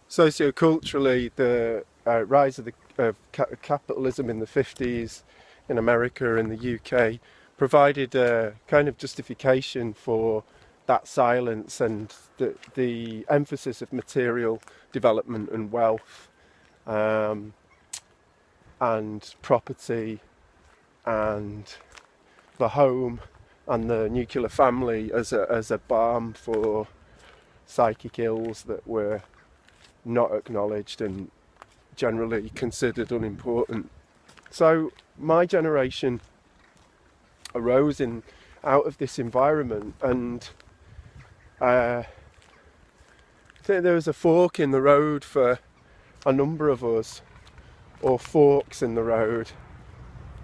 Socioculturally, the rise of capitalism in the 50s in America and the UK provided a kind of justification for that silence and the emphasis of material development and wealth, and property and the home and the nuclear family as a balm for psychic ills that were not acknowledged and generally considered unimportant. So my generation arose out of this environment, and I think there was a fork in the road for a number of us, or forks in the road,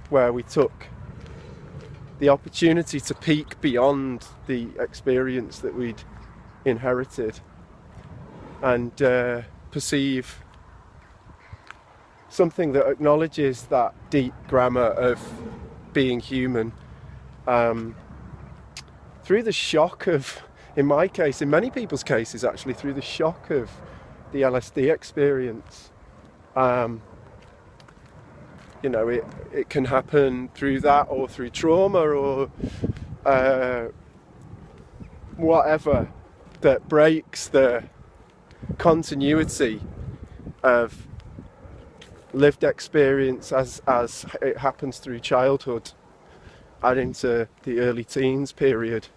where we took the opportunity to peek beyond the experience that we'd inherited and perceive something that acknowledges that deep grammar of being human, through the shock of, in my case, in many people's cases actually, through the shock of the LSD experience. You know, it can happen through that, or through trauma, or whatever, that breaks the continuity of lived experience as it happens through childhood and into the early teens period,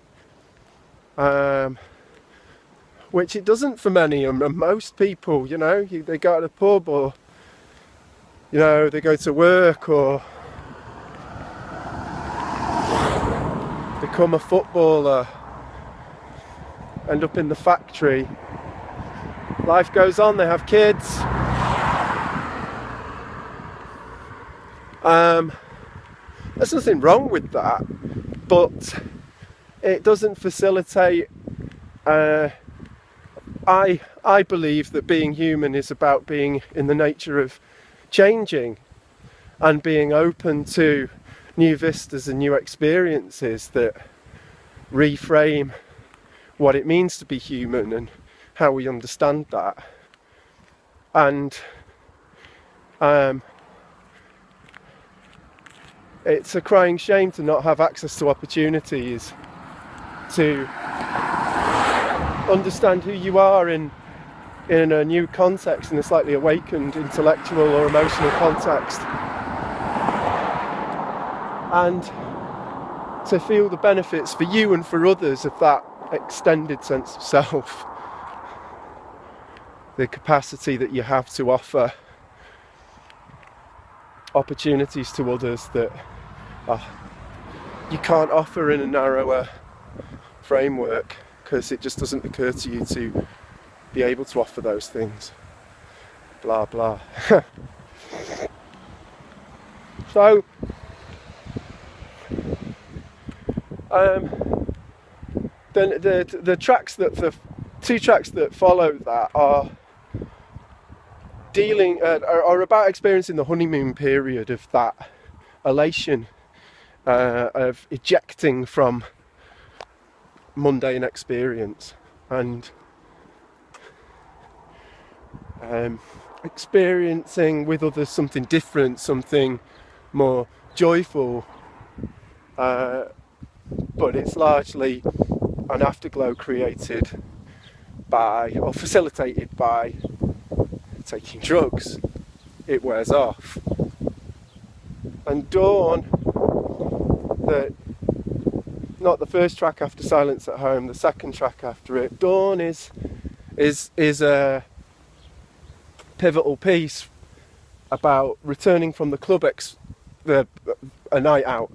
which it doesn't for many. And most people, you know, they go to the pub, or you know, they go to work, or become a footballer, end up in the factory. Life goes on, they have kids. There's nothing wrong with that, but it doesn't facilitate. I believe that being human is about being in the nature of changing and being open to new vistas and new experiences that reframe what it means to be human and how we understand that. And it's a crying shame to not have access to opportunities to understand who you are in a new context, in a slightly awakened intellectual or emotional context, and to feel the benefits for you and for others of that extended sense of self, the capacity that you have to offer opportunities to others that you can't offer in a narrower framework, because it just doesn't occur to you to be able to offer those things. Blah blah. So the tracks that the two tracks that follow that are dealing are about experiencing the honeymoon period of that elation, of ejecting from mundane experience and experiencing with others something different, something more joyful, but it's largely an afterglow created by, or facilitated by, taking drugs. It wears off. And Dawn, not the first track after Silence at Home, the second track after it, Dawn is a pivotal piece about returning from the club, a night out,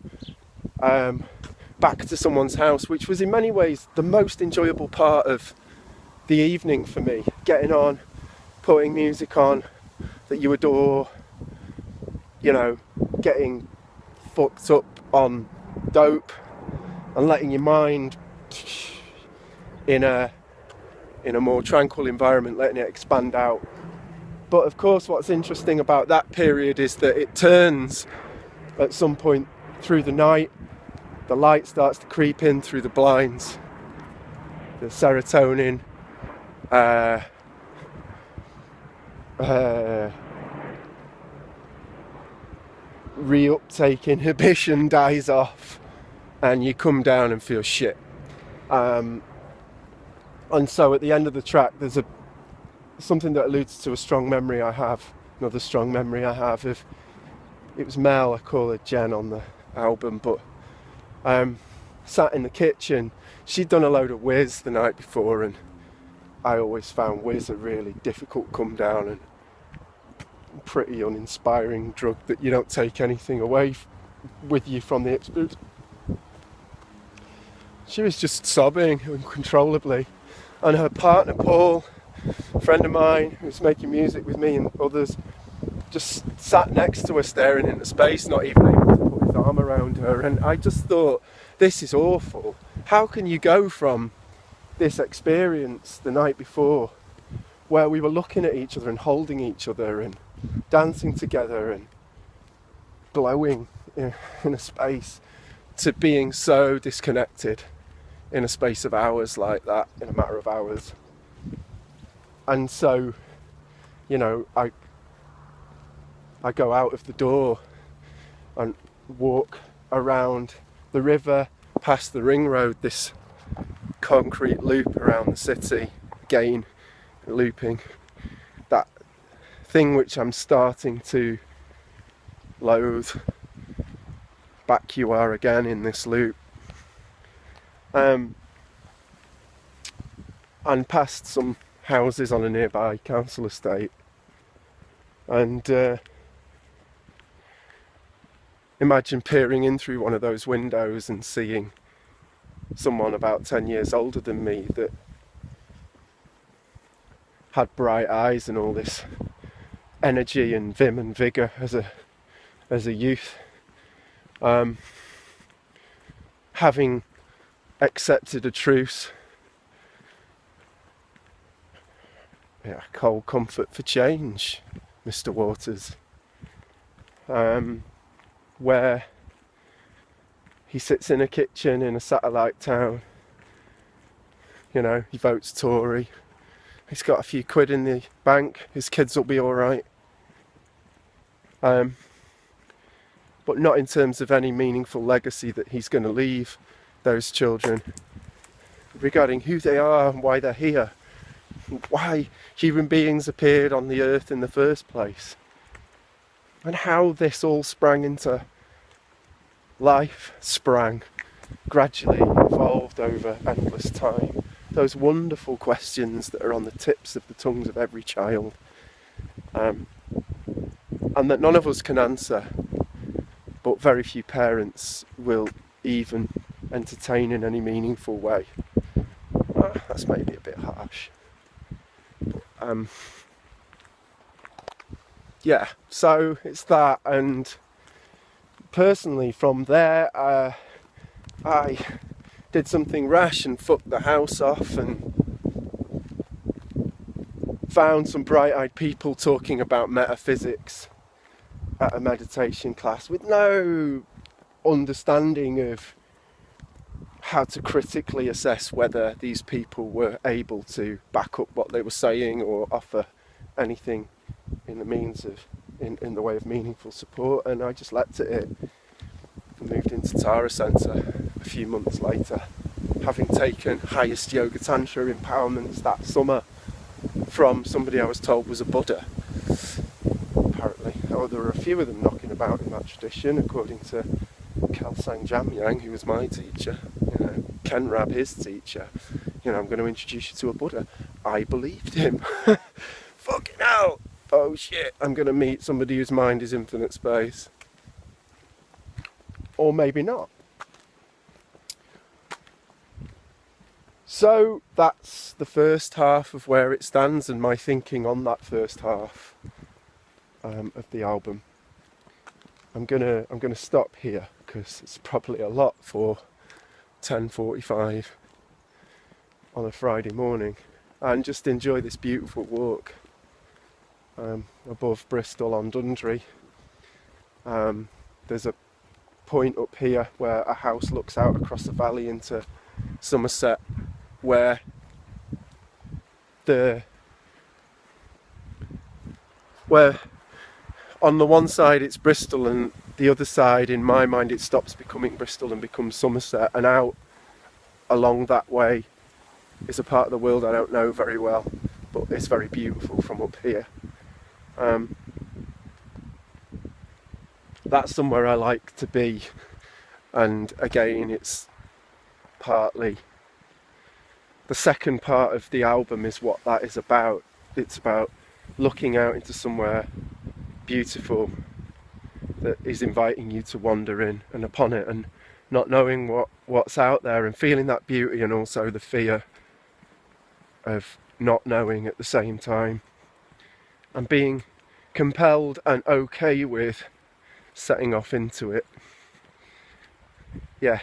back to someone's house, which was in many ways the most enjoyable part of the evening for me. Getting on, putting music on that you adore, you know, getting fucked up on dope and letting your mind in a more tranquil environment, letting it expand out. But of course, what's interesting about that period is that it turns at some point through the night. The light starts to creep in through the blinds. The serotonin reuptake inhibition dies off and you come down and feel shit. And so at the end of the track there's something that alludes to a strong memory I have, another strong memory I have of, it was Mel, I call her Jen on the album, but sat in the kitchen. She'd done a load of whiz the night before, and I always found whiz a really difficult come down and pretty uninspiring drug that you don't take anything away with you from the experience. She was just sobbing uncontrollably, and her partner Paul, a friend of mine who's making music with me and others, just sat next to her staring into space, not even able to put his arm around her. And I just thought, this is awful. How can you go from this experience the night before, where we were looking at each other and holding each other and dancing together and glowing in a space, to being so disconnected in a space of hours like that, in a matter of hours? And so, you know, I go out of the door and walk around the river, past the ring road, this concrete loop around the city, again looping, that thing which I'm starting to loathe. Back you are again in this loop. And past some houses on a nearby council estate, and imagine peering in through one of those windows and seeing someone about 10 years older than me that had bright eyes and all this energy and vim and vigour as a youth, having accepted a truce, cold comfort for change, Mr. Waters, where he sits in a kitchen in a satellite town. You know, he votes Tory, he's got a few quid in the bank, his kids will be alright, but not in terms of any meaningful legacy that he's going to leave those children, regarding who they are and why they're here, why human beings appeared on the earth in the first place, and how this all sprang into life, gradually evolved over endless time. Those wonderful questions that are on the tips of the tongues of every child, and that none of us can answer, but very few parents will even entertain in any meaningful way. That's maybe a bit harsh. Yeah, so it's that, and personally from there I did something rash and fucked the house off and found some bright-eyed people talking about metaphysics at a meditation class with no understanding of how to critically assess whether these people were able to back up what they were saying or offer anything in the means of in the way of meaningful support. And I just leapt at it and moved into Tara Centre a few months later, having taken highest yoga tantra empowerments that summer from somebody I was told was a Buddha, apparently. Oh, there were a few of them knocking about in that tradition, according to Kelsang Jamyang, who was my teacher, you know, Ken Rab, his teacher. You know, I'm going to introduce you to a Buddha. I believed him. Fucking hell! Oh shit, I'm going to meet somebody whose mind is infinite space. Or maybe not. So that's the first half of where it stands and my thinking on that first half of the album. I'm gonna stop here because it's probably a lot for 10:45 on a Friday morning, and just enjoy this beautiful walk above Bristol on Dundry. There's a point up here where a house looks out across the valley into Somerset, where the where on the one side it's Bristol, and the other side, in my mind, it stops becoming Bristol and becomes Somerset, and out along that way is a part of the world I don't know very well, but it's very beautiful from up here. That's somewhere I like to be, and again, it's partly the second part of the album is what that is about. It's about looking out into somewhere beautiful that is inviting you to wander in and upon it, and not knowing what's out there, and feeling that beauty and also the fear of not knowing at the same time, and being compelled and okay with setting off into it. Yeah,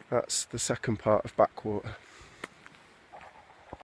that's the second part of Backwater.